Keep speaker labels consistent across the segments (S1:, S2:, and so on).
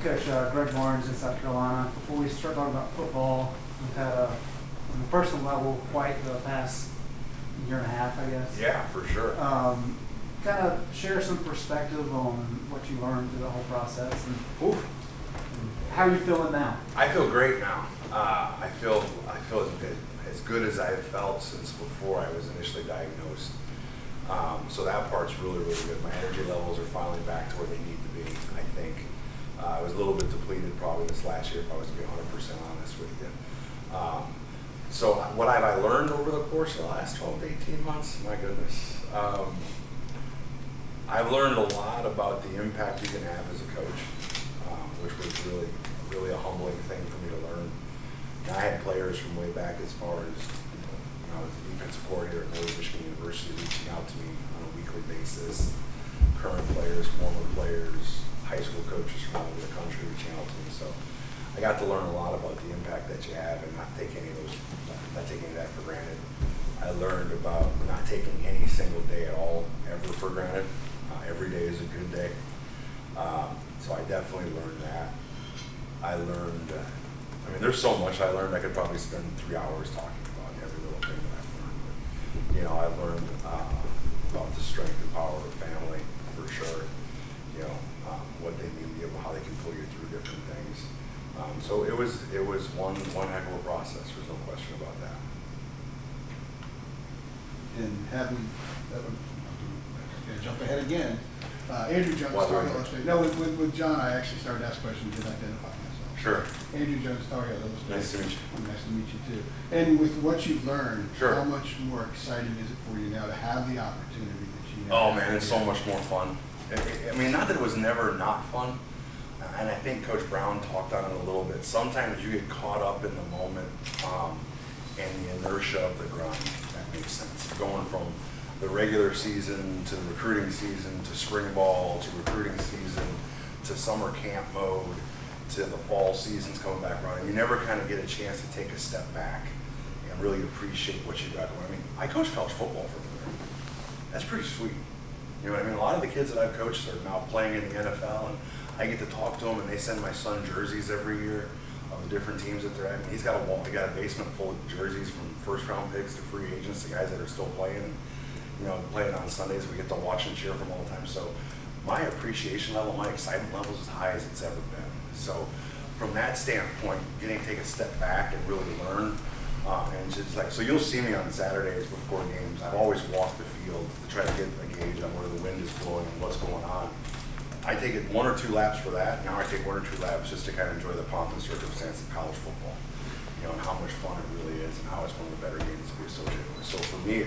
S1: Coach Greg Barnes in South Carolina. Before we start talking about football, we've had on a personal level quite the past year and a half, I guess.
S2: Yeah, for sure.
S1: Kind of share some perspective on what you learned through the whole process and how are you feeling now?
S2: I feel great now. I feel as good as I've felt since before I was initially diagnosed. So that part's really, really good. My energy levels are finally back to where they need to be, I think. I was a little bit depleted probably this last year, if I was to be 100% honest with you. So what have I learned over the course of the last 12 to 18 months? My goodness. I've learned a lot about the impact you can have as a coach, which was really, really a humbling thing for me to learn. I had players from way back as far as, I was a defensive coordinator at Northern Michigan University reaching out to me on a weekly basis. Current players, former players, high school coaches from all over the country reaching out to me. So I got to learn a lot about the impact that you have and not taking any of that for granted. I learned about not taking any single day at all ever for granted. Every day is a good day. So I definitely learned that. I learned, there's so much I learned. I could probably spend 3 hours talking about every little thing that I've learned. But, I learned about the strength and power of family, for sure. What they mean to you, how they can pull you through different things. So it was one heck of a process. There's no question about that.
S3: And having, jump ahead again. Andrew Jones started illustrating. No, with John, I actually started to ask questions and identify myself.
S2: Sure.
S3: Andrew Jones, Starry illustrating.
S2: Nice to meet you.
S3: Nice to meet you too. And with what you've learned,
S2: sure.
S3: How much more exciting is it for you now to have the opportunity that you
S2: now? Oh man, it's so much more fun. Not that it was never not fun. And I think Coach Brown talked on it a little bit. Sometimes you get caught up in the moment and the inertia of the grind. That makes sense. Going from the regular season to the recruiting season to spring ball to recruiting season to summer camp mode to the fall seasons coming back around. And you never kind of get a chance to take a step back and really appreciate what you got going. I coached college football for a year. That's pretty sweet. You know what I mean? A lot of the kids that I've coached are now playing in the NFL, and I get to talk to them, and they send my son jerseys every year of the different teams that they're at. He's got he got a basement full of jerseys from first-round picks to free agents, the guys that are still playing. Playing on Sundays, we get to watch and cheer from all the time. So my appreciation level, my excitement level is as high as it's ever been. So from that standpoint, getting to take a step back and really learn, and just so you'll see me on Saturdays before games. I've always walked the field to try to get a gauge on where the wind is blowing and what's going on. I take it 1 or 2 laps for that. Now I take 1 or 2 laps just to kind of enjoy the pomp and circumstance of college football, and how much fun it really is and how it's one of the better games to be associated with. So for me,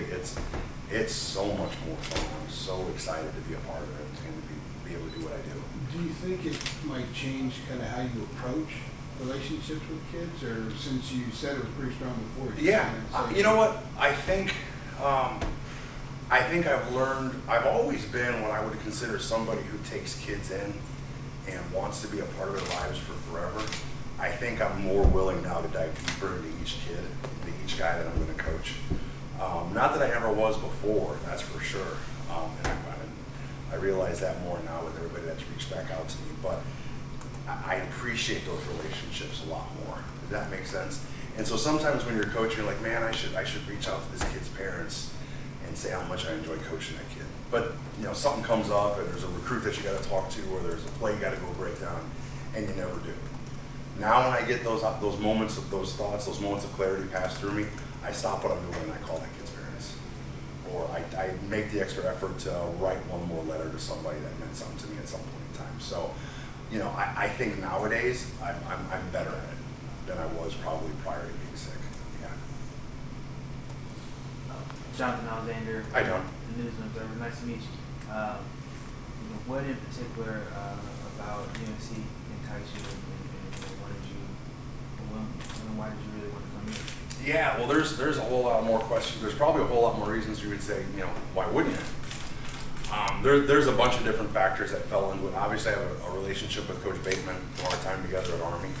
S2: it's so much more fun. I'm so excited to be a part of it and to be able to do what I do.
S3: Do you think it might change kind of how you approach relationships with kids, or since you said it was pretty strong before?
S2: Yeah, you know what? I think I've learned. I've always been what I would consider somebody who takes kids in and wants to be a part of their lives for forever. I think I'm more willing now to dive deeper into each kid, into each guy that I'm going to coach. Not that I ever was before, that's for sure. And I realize that more now with everybody that's reached back out to me. But I appreciate those relationships a lot more. Does that make sense? And so sometimes when you're coaching, you're like, man, I should reach out to this kid's parents and say how much I enjoy coaching that kid. But something comes up, and there's a recruit that you got to talk to, or there's a play you got to go break down, and you never do. Now when I get those moments of those thoughts, those moments of clarity pass through me, I stop what I'm doing and I call that kid's parents. Or I make the extra effort to write one more letter to somebody that meant something to me at some point in time. So, I think nowadays I'm better at it than I was probably prior to being sick. Yeah.
S4: Jonathan Alexander.
S2: Hi, John.
S4: The News and Observer. Nice to meet you. What in particular about UNC enticed you and why did you really want to come here?
S2: Yeah, well, there's a whole lot more questions. There's probably a whole lot more reasons you would say, why wouldn't you? There's a bunch of different factors that fell into it. Obviously, I have a relationship with Coach Bateman from our time together at Army.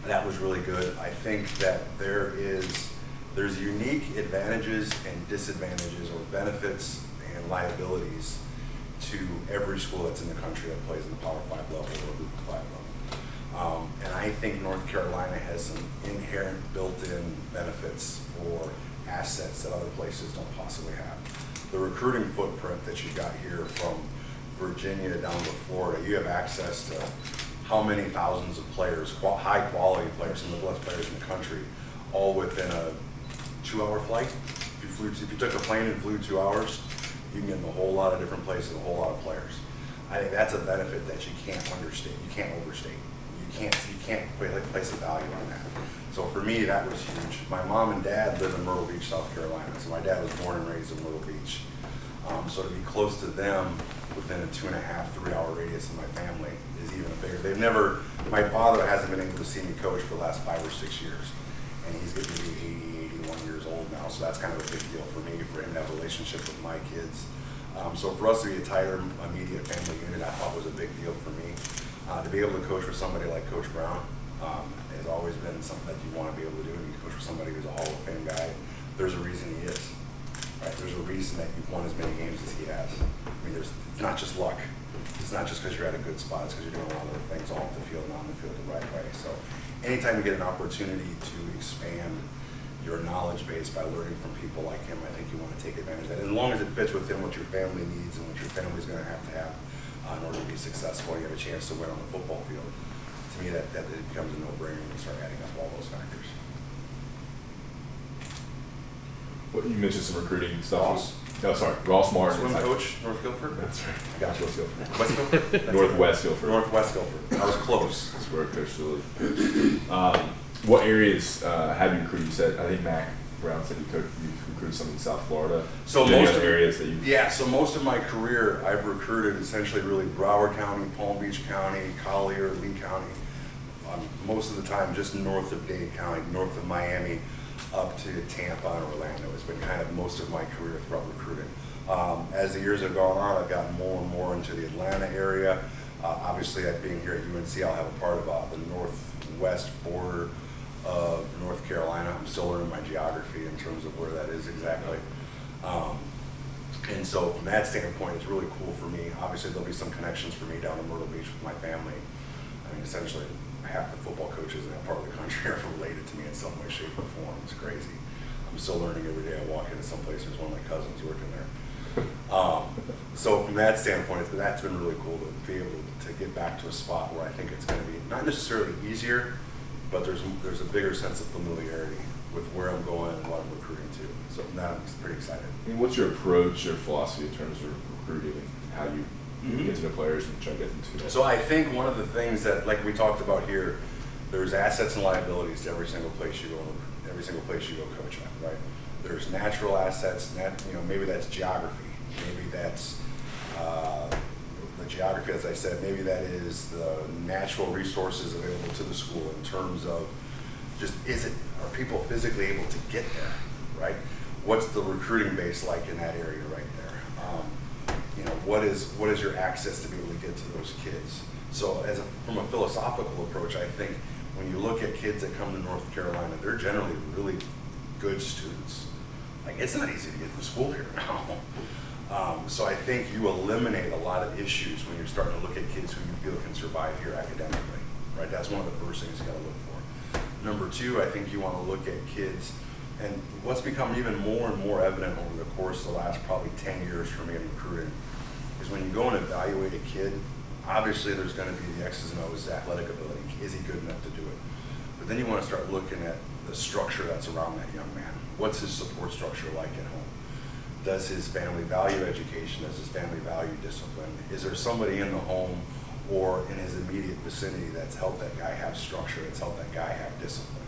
S2: That was really good. I think that there's unique advantages and disadvantages, or benefits and liabilities, to every school that's in the country that plays in the Power 5 level, think North Carolina has some inherent built-in benefits or assets that other places don't possibly have. The recruiting footprint that you got here from Virginia down to Florida, you have access to how many thousands of players, high quality players, some of the best players in the country, all within a 2-hour flight. If you took a plane and flew 2 hours, you can get in a whole lot of different places, a whole lot of players. I think that's a benefit that you can't understate, you can't overstate. You can't place a value on that. So for me, that was huge. My mom and dad live in Myrtle Beach, South Carolina. So my dad was born and raised in Myrtle Beach. So to be close to them within a 2.5, 3 hour radius of my family is even bigger. My father hasn't been able to see me coach for the last 5 or 6 years. And he's getting to be 80, 81 years old now. So that's kind of a big deal for me, for him to have a relationship with my kids. So for us to be a tighter, immediate family unit, I thought was a big deal for me. To be able to coach for somebody like Coach Brown has always been something that you want to be able to do. And you coach for somebody who's a Hall of Fame guy. There's a reason he is. Right? There's a reason that you've won as many games as he has. I mean, it's not just luck. It's not just because you're at a good spot. It's because you're doing a lot of other things off the field and on the field the right way. So anytime you get an opportunity to expand your knowledge base by learning from people like him, I think you want to take advantage of that. As long as it fits within what your family needs and what your family's going to have in order to be successful, you have a chance to win on the football field. To me, that it becomes a no-brainer when you start adding up all those factors.
S5: Well, you mentioned some recruiting stuff.
S2: Ross.
S5: Oh, sorry, Ross Martin.
S2: Swim coach, North Guilford?
S5: That's right.
S2: I got you.
S5: West Guilford.
S2: West Guilford?
S5: Northwest Guilford.
S2: Northwest Guilford. I was close.
S5: That's where Coach Sully. What areas have you recruited? You said, I think Mac Brown said you recruited some in South Florida.
S2: So
S5: any
S2: most
S5: other
S2: of
S5: areas that you.
S2: Yeah, so most of my career, I've recruited essentially really Broward County, Palm Beach County, Collier, Lee County. Most of the time just north of Dade County, north of Miami, up to Tampa and Orlando. It's been kind of most of my career throughout recruiting. As the years have gone on, I've gotten more and more into the Atlanta area. Obviously, being here at UNC, I'll have a part of the northwest border of North Carolina. I'm still learning my geography in terms of where that is exactly. And so from that standpoint, it's really cool for me. Obviously, there'll be some connections for me down in Myrtle Beach with my family. I mean, essentially, half the football coaches in that part of the country are related to me in some way, shape, or form. It's crazy. I'm still learning every day. I walk into some place, there's one of my cousins working there. So from that standpoint, that's been really cool to be able to get back to a spot where I think it's going to be not necessarily easier, but there's a bigger sense of familiarity with where I'm going and what I'm recruiting to. So now I'm pretty excited.
S5: I mean, what's your approach, your philosophy in terms of recruiting and how you get to the players and try to get them to that?
S2: So I think one of the things that, like we talked about here, there's assets and liabilities to every single place you go, coach at, right? There's natural assets, maybe that's geography, maybe that's the geography, as I said, maybe that is the natural resources available to the school in terms of just are people physically able to get there, right? What's the recruiting base like in that area right there? What is your access to be able to get to those kids? So from a philosophical approach, I think when you look at kids that come to North Carolina, they're generally really good students. Like, it's not easy to get to school here now. So I think you eliminate a lot of issues when you're starting to look at kids who you feel can survive here academically, right? That's one of the first things you gotta look for. Number two, I think you wanna look at kids, and what's become even more and more evident over the course of the last probably 10 years for me in recruiting is when you go and evaluate a kid, obviously there's gonna be the X's and O's, athletic ability. Is he good enough to do it? But then you wanna start looking at the structure that's around that young man. What's his support structure like at home? Does his family value education? Does his family value discipline? Is there somebody in the home or in his immediate vicinity that's helped that guy have structure, that's helped that guy have discipline,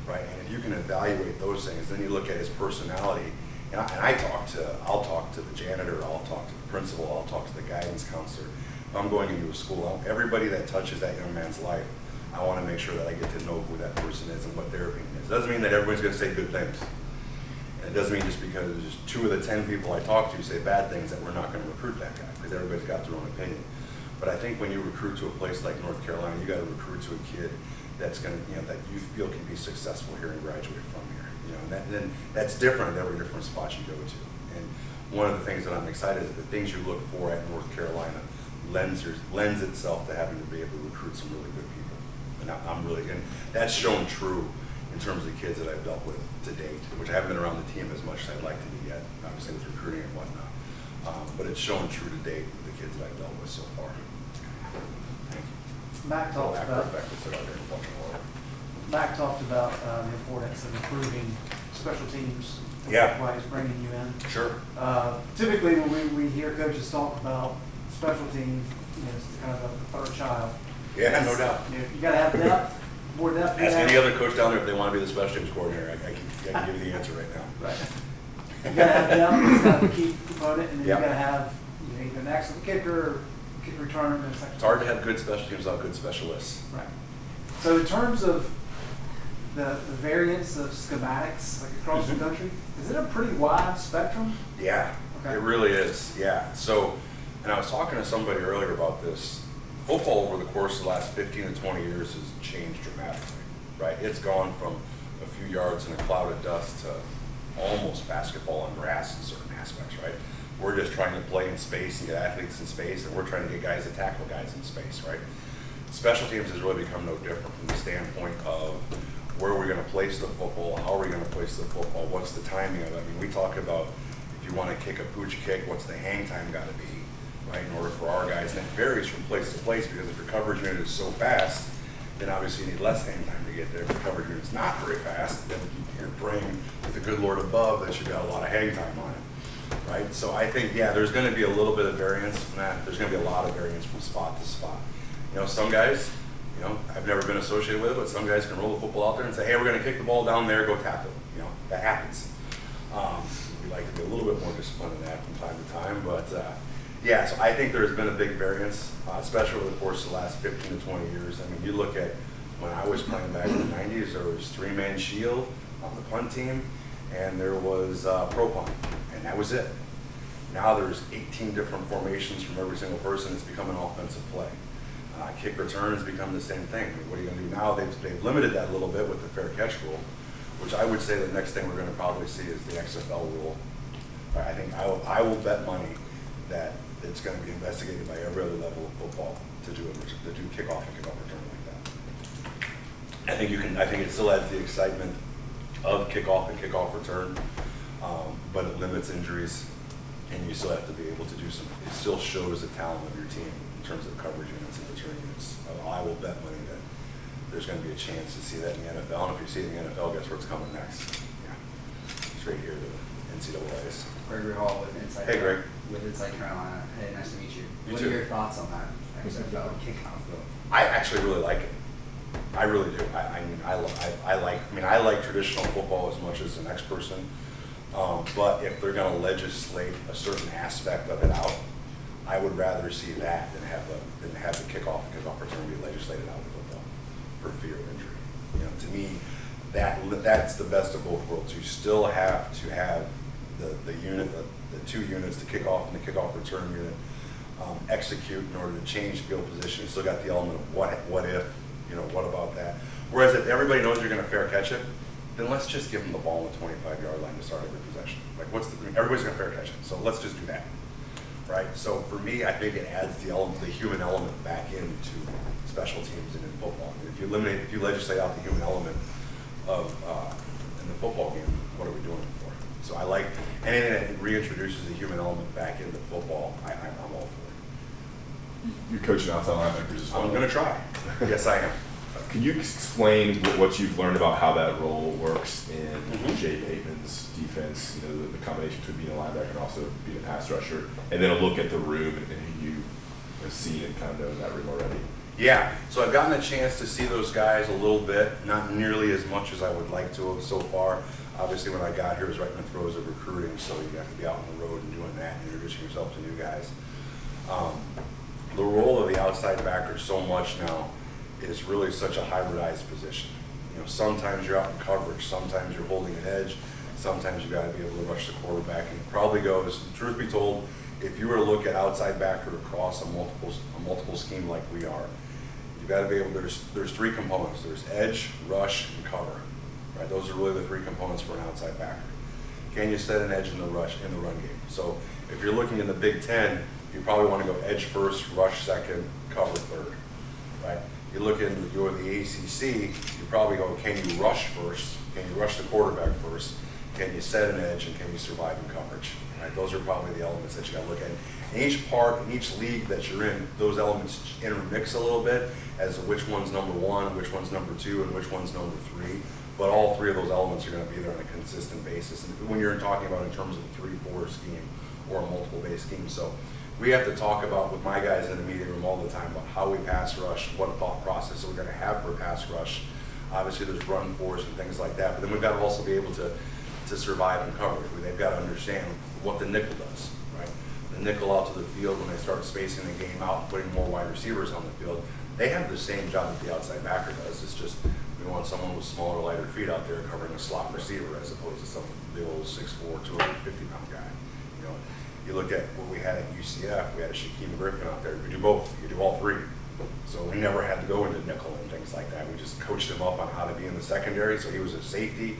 S2: right? And if you can evaluate those things, then you look at his personality, and I'll talk to the janitor, I'll talk to the principal, I'll talk to the guidance counselor. If I'm going into a school, everybody that touches that young man's life, I want to make sure that I get to know who that person is and what their opinion is. It doesn't mean that everybody's going to say good things. And it doesn't mean just because 2 of the 10 people I talk to say bad things that we're not going to recruit that guy, because everybody's got their own opinion. But I think when you recruit to a place like North Carolina, you got to recruit to a kid that's going to, that you feel can be successful here and graduate from here. And then that's different at every different spot you go to. And one of the things that I'm excited is the things you look for at North Carolina lends itself to having to be able to recruit some really good people. And and that's shown true in terms of the kids that I've dealt with to date, which I haven't been around the team as much as I'd like to be yet, obviously with recruiting and whatnot. But it's shown true to date with the kids that I've dealt with so far. Thank you.
S1: Mac talked about the importance of improving special teams.
S2: Yeah.
S1: Why he's bringing you in.
S2: Sure.
S1: Typically, when we hear coaches talk about special teams, it's kind of a third child.
S2: Yeah, no doubt.
S1: You got to have depth, more depth.
S2: Ask any other coach down there if they want to be the special teams coordinator. I can give you the answer right now.
S1: Right. You got to have depth. It's got to be a key component, and then
S2: Yep.
S1: you got to have either an excellent kicker, kick returner, and a second.
S2: It's hard to have good special teams without good specialists.
S1: Right. So in terms of the variance of schematics like across the country, is it a pretty wide spectrum?
S2: Yeah,
S1: Okay.
S2: it really is. Yeah. So, and I was talking to somebody earlier about this. Football over the course of the last 15 to 20 years has changed dramatically, right? It's gone from a few yards in a cloud of dust to almost basketball on grass in certain aspects, right? We're just trying to play in space and get athletes in space, and we're trying to get guys to tackle guys in space, right? Special teams has really become no different from the standpoint of where are we going to place the football, how are we going to place the football, what's the timing of it? I mean, we talk about if you want to kick a pooch kick, what's the hang time got to be, right, in order for our guys, and it varies from place to place because if your coverage unit is so fast, then obviously you need less hang time to get there. If your coverage unit's not very fast, then you're praying with the good Lord above that you've got a lot of hang time on it, right? So I think, yeah, there's going to be a little bit of variance from that. There's going to be a lot of variance from spot to spot. Some guys, I've never been associated with it, but some guys can roll the football out there and say, hey, we're going to kick the ball down there, go tackle. That happens. We like to be a little bit more disciplined in that from time to time, but yeah, so I think there's been a big variance, especially over the course of the last 15 to 20 years. I mean, you look at when I was playing back in the 90s, there was three-man shield on the punt team, and there was pro punt, and that was it. Now there's 18 different formations from every single person. It's become an offensive play. Kick return has become the same thing. I mean, what are you going to do now? They've limited that a little bit with the fair catch rule, which I would say the next thing we're going to probably see is the XFL rule. I think I will bet money that it's going to be investigated by every other level of football to do kickoff and kickoff return like that. I think it still adds the excitement of kickoff and kickoff return, but it limits injuries, and you still have to be able to do some. It still shows the talent of your team in terms of coverage units and return units. I will bet money that there's going to be a chance to see that in the NFL, and if you see it in the NFL, guess where it's coming next? Yeah, straight here to the NCAAs.
S6: Gregory Hall with Inside.
S2: Hey, Greg.
S6: With Inside Carolina. Hey, nice to meet you.
S2: You
S6: What
S2: too.
S6: are your thoughts on that XFL kickoff bill?
S2: I actually really like it. I really do. I like traditional football as much as the next person. But if they're going to legislate a certain aspect of it out, I would rather see that than have the kickoff and kickoff return be legislated out of football for fear of injury. To me, that's the best of both worlds. You still have to have the unit, the two units, the kickoff and the kickoff return unit, execute in order to change field position. You still got the element of what if, what about that? Whereas if everybody knows you're going to fair catch it, then let's just give them the ball on the 25-yard line to start every possession. Like, everybody's going to fair catch it, so let's just do that, right? So for me, I think it adds the human element back into special teams and in football. If you legislate out the human element of in the football game, what are we doing it for? So I like anything that reintroduces the human element back into football. I'm all for it.
S5: You're coaching outside linebackers as well.
S2: I'm going to try. Yes, I am.
S5: Can you explain what you've learned about how that role works in Jay Bateman's defense? The combination between being a linebacker and also being a pass rusher, and then a look at the room and who you have seen and kind of know in that room already.
S2: Yeah, so I've gotten a chance to see those guys a little bit, not nearly as much as I would like to have so far. Obviously, when I got here, it was right in the throes of recruiting, so you have to be out on the road and doing that and introducing yourself to new guys. The role of the outside backer so much now is really such a hybridized position. Sometimes you're out in coverage, sometimes you're holding an edge, sometimes you got to be able to rush the quarterback. And it probably goes, truth be told, if you were to look at outside backer across a multiple scheme like we are, you got to be able. There's three components. There's edge, rush, and cover. Right? Those are really the three components for an outside backer. Can you set an edge in the run game? So if you're looking in the Big Ten, you probably want to go edge first, rush second, cover third. Right? You look at the ACC, you probably go, can you rush first? Can you rush the quarterback first? Can you set an edge, and can you survive in coverage? Right? Those are probably the elements that you got to look at. In each part, in each league that you're in, those elements intermix a little bit as to which one's number one, which one's number two, and which one's number three. But all three of those elements are going to be there on a consistent basis. And when you're talking about in terms of a 3-4 scheme or a multiple base scheme. So we have to talk about with my guys in the meeting room all the time about how we pass rush, what thought process we're going to have for pass rush. Obviously there's run force and things like that, but then we've got to also be able to survive in coverage. They've got to understand what the nickel does, right? The nickel out to the field when they start spacing the game out and putting more wide receivers on the field, they have the same job that the outside backer does. It's just we want someone with smaller, lighter feet out there covering a slot receiver as opposed to some big old 6'4", 250-pound guy. You know, you look at what we had at UCF, we had a Shaquem Griffin out there. We do both. You do all three. So we never had to go into nickel and things like that. We just coached him up on how to be in the secondary. So he was a safety,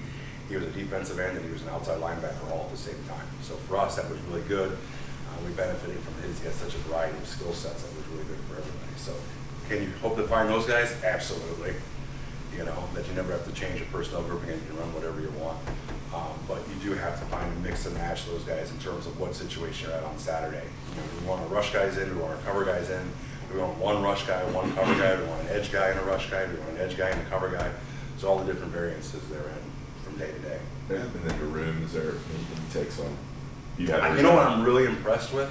S2: he was a defensive end, and he was an outside linebacker all at the same time. So for us, that was really good. We benefited from his. He has such a variety of skill sets that was really good for everybody. So can you hope to find those guys? Absolutely. You know, that you never have to change a personnel grouping and you can run whatever you want. But you do have to find and mix and match those guys in terms of what situation you're at on Saturday. You know, do we want to rush guys in? Do we want to cover guys in? Do we want one rush guy, one cover guy? Do we want an edge guy and a rush guy? Do we want an edge guy and a cover guy? So all the different variances they're in from day to day.
S5: And then your rooms are anything you take some. You
S2: know what I'm really impressed with?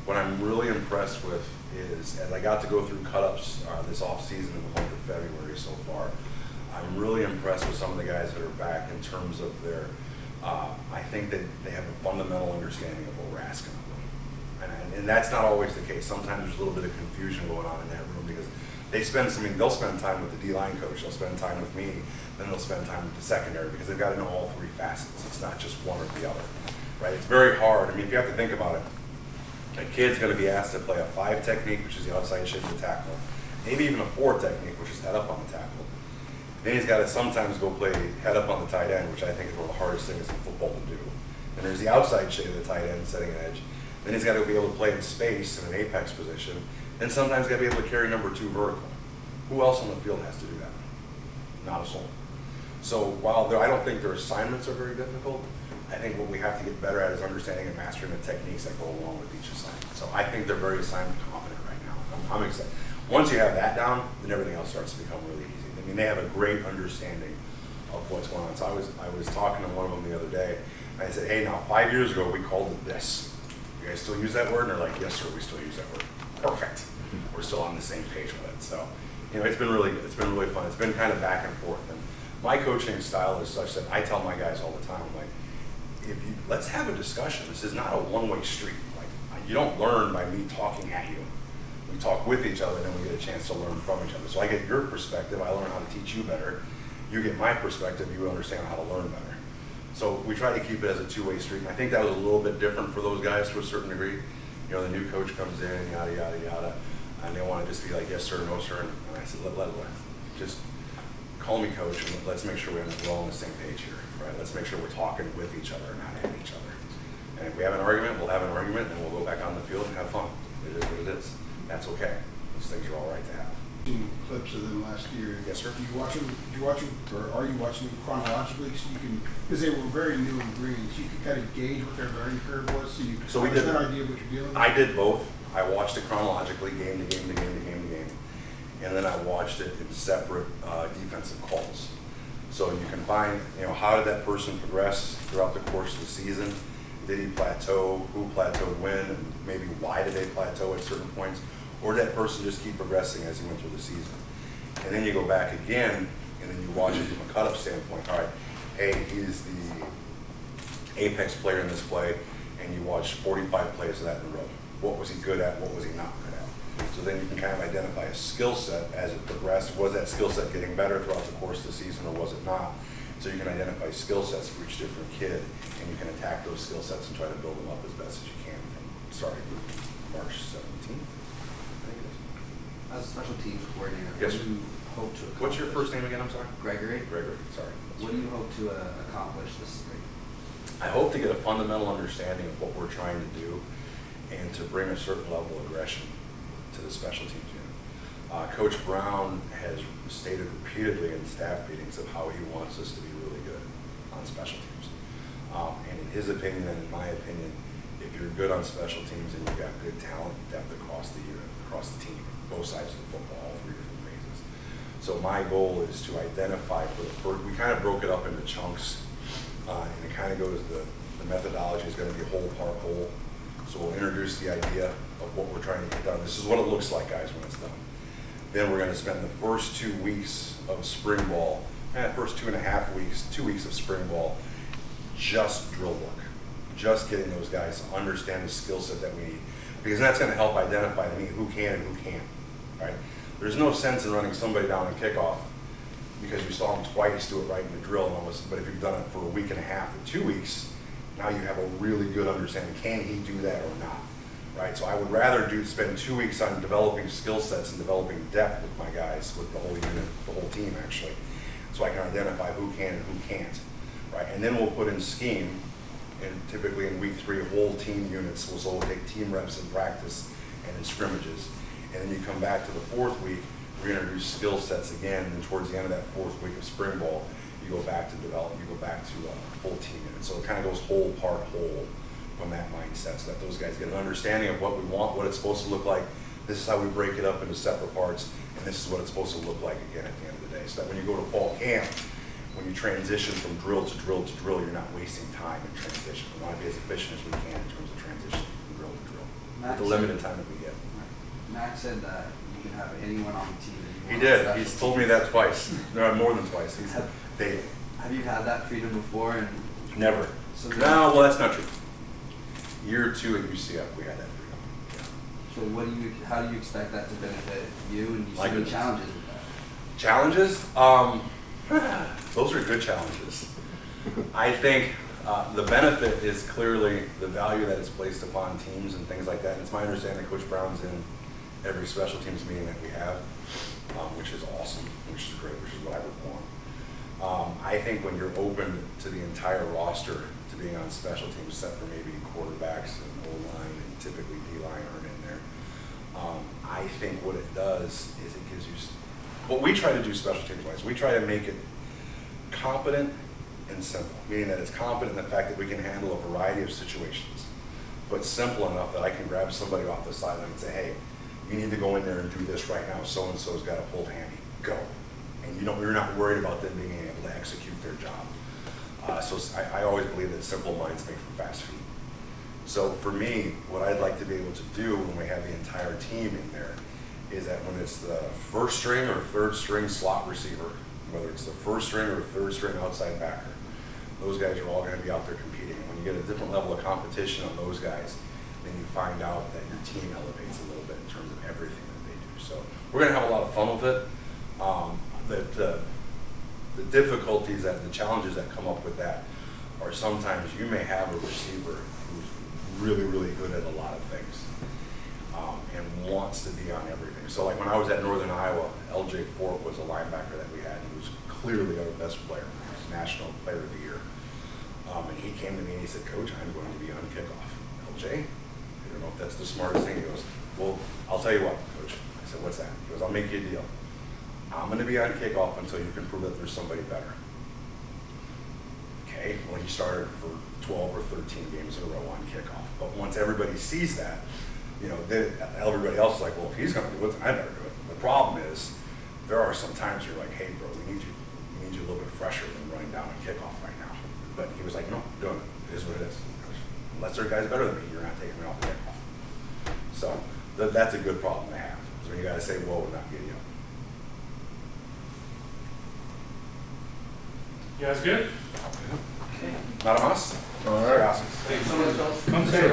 S2: What I'm really impressed with is, as I got to go through cut-ups this off-season in the month of February so far, I'm really impressed with some of the guys that are back in terms of their, I think that they have a fundamental understanding of what we're asking of them. And that's not always the case. Sometimes there's a little bit of confusion going on in that room because they'll spend time with the D-line coach, they'll spend time with me, then they'll spend time with the secondary because they've got to know all three facets. It's not just one or the other, right? It's very hard. I mean, if you have to think about it, a kid's going to be asked to play a 5 technique, which is the outside shape of the tackle, maybe even a 4 technique, which is head up on the tackle. Then he's got to sometimes go play head up on the tight end, which I think is one of the hardest things in football to do. And there's the outside shape of the tight end, setting an edge. Then he's got to be able to play in space in an apex position. And sometimes got to be able to carry number 2 vertical. Who else on the field has to do that? Not a soul. So while I don't think their assignments are very difficult, I think what we have to get better at is understanding and mastering the techniques that go along with each assignment. So I think they're very assignment confident right now. I'm excited. Once you have that down, then everything else starts to become really easy. I mean, they have a great understanding of what's going on. So I was talking to one of them the other day, and I said, hey, now 5 years ago we called it this. You guys still use that word? And they're like, yes, sir, we still use that word. Perfect. We're still on the same page with it. So, you know, it's been really good. It's been really fun. It's been kind of back and forth. And my coaching style is such that I tell my guys all the time, I'm like, let's have a discussion. This is not a one-way street. Like, you don't learn by me talking at you. We talk with each other, and then we get a chance to learn from each other. So I get your perspective, I learn how to teach you better. You get my perspective, you understand how to learn better. So we try to keep it as a two-way street. And I think that was a little bit different for those guys to a certain degree. You know, the new coach comes in, and yada, yada, yada, and they want to just be like, yes, sir, no, sir. And I said, let just call me coach, and let's make sure we're all on the same page here, right? Let's make sure we're talking with each other, not at each other. And if we have an argument, we'll have an argument, and we'll go back on the field and have fun. It is what it is. That's okay. Those things are all right to have.
S3: Seen clips of them last year.
S2: Yes, sir.
S3: Do you watch them? Or are you watching them chronologically, so you can, because they were very new and green, so you can kind of gauge what their learning curve was, so you
S2: So we
S3: have
S2: did
S3: an idea of what you're dealing with?
S2: I did both. I watched it chronologically, game to game to game to game to game, and then I watched it in separate defensive calls. So you can find, you know, how did that person progress throughout the course of the season? Did he plateau? Who plateaued when? And maybe why did they plateau at certain points? Or did that person just keep progressing as he went through the season? And then you go back again, and then you watch it from a cut-up standpoint. All right, hey, he's the apex player in this play, and you watch 45 plays of that in a row. What was he good at? What was he not good at? So then you can kind of identify a skill set as it progressed. Was that skill set getting better throughout the course of the season, or was it not? So you can identify skill sets for each different kid, and you can attack those skill sets and try to build them up as best as you can from starting March 17th.
S6: As a special teams coordinator,
S2: Yes,
S6: what
S2: sir.
S6: do you hope to accomplish?
S2: What's your first name again? I'm sorry.
S6: Gregory.
S2: Gregory. Sorry.
S6: What do you hope to accomplish this spring?
S2: I hope to get a fundamental understanding of what we're trying to do, and to bring a certain level of aggression to the special teams unit. Coach Brown has stated repeatedly in staff meetings of how he wants us to be really good on special teams. And in his opinion and in my opinion, if you're good on special teams and you've got good talent depth across the unit, across the team, both sides of the football, all three different phases. So my goal is to identify for the first, we kind of broke it up into chunks, and it kind of goes, the methodology is going to be whole, part, whole. So we'll introduce the idea of what we're trying to get done. This is what it looks like, guys, when it's done. Then we're going to spend the first 2 weeks of spring ball, first 2.5 weeks, 2 weeks of spring ball, just drill work, just getting those guys to understand the skill set that we need, because that's going to help identify to me who can and who can't. Right? There's no sense in running somebody down in kickoff because you saw them twice do it right in the drill, but if you've done it for a week and a half or 2 weeks, now you have a really good understanding. Can he do that or not? Right? So I would rather spend 2 weeks on developing skill sets and developing depth with my guys, with the whole unit, the whole team actually, so I can identify who can and who can't. Right? And then we'll put in scheme, and typically in week 3, whole team units. We'll take team reps in practice and in scrimmages. And then you come back to the 4th week, we introduce skill sets again, and towards the end of that 4th week of spring ball, you go back to develop, you go back to full team unit. So it kind of goes whole, part, whole from that mindset, so that those guys get an understanding of what we want, what it's supposed to look like. This is how we break it up into separate parts, and this is what it's supposed to look like again at the end of the day. So that when you go to fall camp, when you transition from drill to drill to drill, you're not wasting time in transition. We want to be as efficient as we can in terms of transition from drill to drill, with the limited time that we get.
S6: Max said that you can have anyone on the team that you
S2: He
S6: want.
S2: did. He's told me that twice. No, more than twice. He's dated.
S6: Have you had that freedom before? And
S2: Never.
S6: So
S2: No, well, that's not true. Year 2 at UCF, we had that freedom.
S6: So how do you expect that to benefit you, and do you see
S2: Like
S6: any
S2: it.
S6: challenges with that?
S2: Challenges? Those are good challenges. I think the benefit is clearly the value that is placed upon teams and things like that. And it's my understanding that Coach Brown's in every special teams meeting that we have, which is awesome, which is great, which is what I would want. I think when you're open to the entire roster to being on special teams, except for maybe quarterbacks and O-line and typically D-line aren't in there, I think what it does is it gives you, what we try to do special teams wise, we try to make it competent and simple, meaning that it's competent in the fact that we can handle a variety of situations, but simple enough that I can grab somebody off the sideline and say, hey, you need to go in there and do this right now. So-and-so's got a pulled hammy. Go. And you're not worried about them being able to execute their job. So I always believe that simple minds make for fast feet. So for me, what I'd like to be able to do when we have the entire team in there is that when it's the first string or third string slot receiver, whether it's the first string or third string outside backer, those guys are all going to be out there competing. And when you get a different level of competition on those guys, then you find out that your team elevates a little bit in terms of everything that they do. So we're going to have a lot of fun with it. The difficulties, the challenges that come up with that are sometimes you may have a receiver who's really, really good at a lot of things and wants to be on everything. So like when I was at Northern Iowa, LJ Fort was a linebacker that we had. He was clearly our best player. He was National Player of the Year. And he came to me and he said, Coach, I'm going to be on kickoff. LJ, I don't know if that's the smartest thing. He goes, well, I'll tell you what, Coach. I said, what's that? He goes, I'll make you a deal. I'm going to be on kickoff until you can prove that there's somebody better. Okay, well, he started for 12 or 13 games in a row on kickoff. But once everybody sees that, then everybody else is like, well, if he's going to do it, I better do it. The problem is, there are some times you're like, hey, bro, we need you a little bit fresher than running down on kickoff right now. But he was like, no, I'm doing it. It is what it is. Unless there are guys better than me, you're not taking me off the kickoff. So that's a good problem to have. Because when you got to say, whoa, we're not getting up.
S7: You guys good?
S2: Not a must?
S5: All right.
S2: Awesome.
S7: Come say